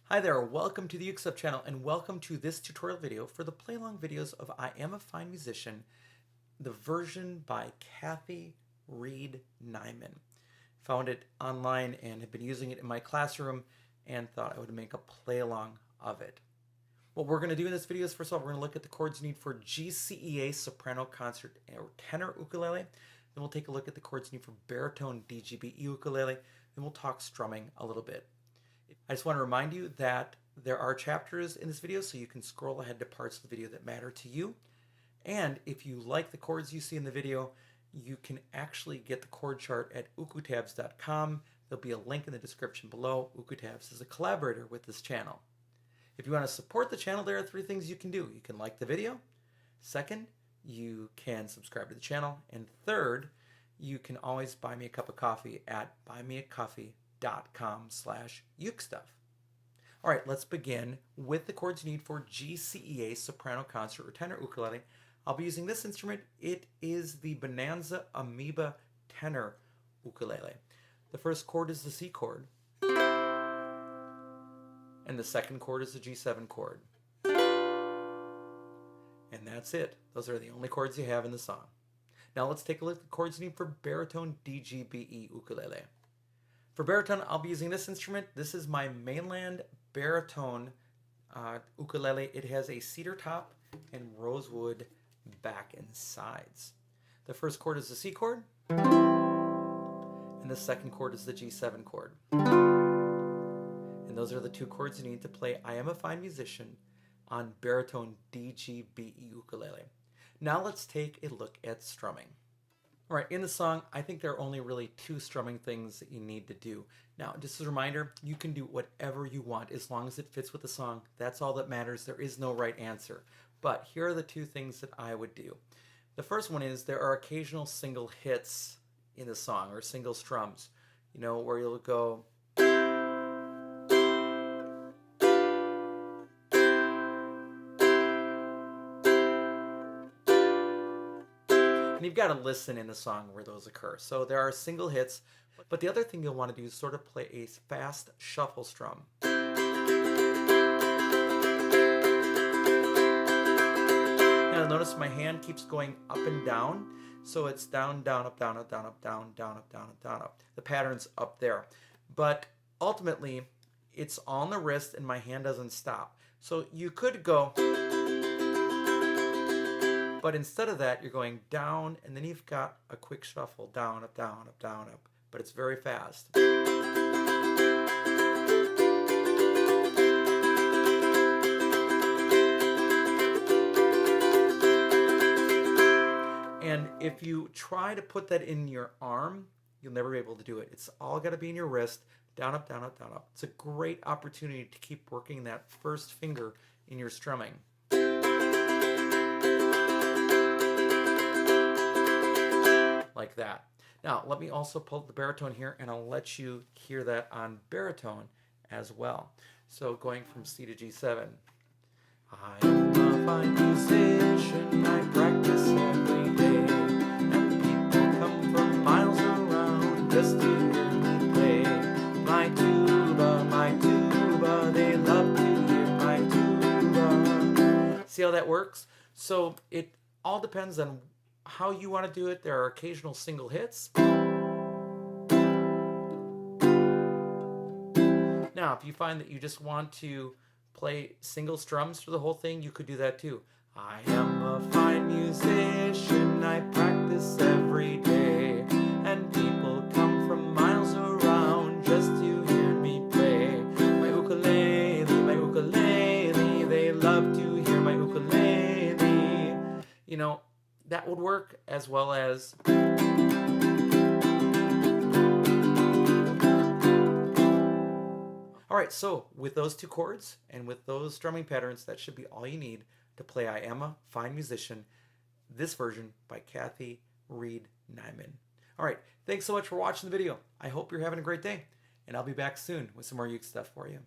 Hi there, welcome to the Uke Stuff channel and welcome to this tutorial video for the play-along videos of I Am a Fine Musician, the version by Kathy Reid-Naiman. Found it online and have been using it in my classroom and thought I would make a play-along of it. What we're going to do in this video is, first of all, we're going to look at the chords you need for GCEA soprano concert or tenor ukulele. Then we'll take a look at the chords you need for baritone DGBE ukulele. Then we'll talk strumming a little bit. I just want to remind you that there are chapters in this video, so you can scroll ahead to parts of the video that matter to you. And if you like the chords you see in the video, you can actually get the chord chart at ukestuff.info. There'll be a link in the description below. Ukestuff is a collaborator with this channel. If you want to support the channel, there are 3 things you can do. You can like the video. Second, you can subscribe to the channel. And third, you can always buy me a cup of coffee at buymeacoffee.com/ukestuff. All right, let's begin with the chords you need for GCEA soprano concert or tenor ukulele. I'll be using this instrument. It is the Bonanza Amoeba tenor ukulele. The first chord is the C chord, and the second chord is the G7 chord. And that's it. Those are the only chords you have in the song. Now let's take a look at the chords you need for baritone DGBE ukulele. For baritone, I'll be using this instrument. This is my mainland baritone ukulele. It has a cedar top and rosewood back and sides. The first chord is the C chord, and the second chord is the G7 chord. And those are the 2 chords you need to play I Am a Fine Musician on baritone DGBE ukulele. Now let's take a look at strumming. All right, in the song, I think there are only really 2 strumming things that you need to do. Now, just as a reminder, you can do whatever you want as long as it fits with the song. That's all that matters. There is no right answer. But here are the 2 things that I would do. The first one is there are occasional single hits in the song, or single strums, you know, where you'll go. And you've got to listen in the song where those occur. So there are single hits, but the other thing you'll want to do is sort of play a fast shuffle strum. Now notice my hand keeps going up and down. So it's down, down, up, down, up, down, up, down, down, up, down, up, down, up. The pattern's up there. But ultimately, it's on the wrist and my hand doesn't stop. So you could go, but instead of that, you're going down, and then you've got a quick shuffle, down, up, down, up, down, up. But it's very fast. And if you try to put that in your arm, you'll never be able to do it. It's all got to be in your wrist, down, up, down, up, down, up. It's a great opportunity to keep working that first finger in your strumming. Like that. Now, let me also pull the baritone here, and I'll let you hear that on baritone as well. So going from C to G7. I am a fine musician, I practice every day, and people come from miles around just to hear me play. My tuba, they love to hear my tuba. See how that works? So it all depends on how you want to do it. There are occasional single hits. Now, if you find that you just want to play single strums for the whole thing, you could do that too. I am a fine musician, I practice every day, and people come from miles around just to hear me play. My ukulele, they love to hear my ukulele. You know, that would work, as well as all right, so with those 2 chords and with those strumming patterns, that should be all you need to play I Am a Fine Musician, this version by Kathy Reid-Naiman. All right, thanks so much for watching the video. I hope you're having a great day, and I'll be back soon with some more Uke stuff for you.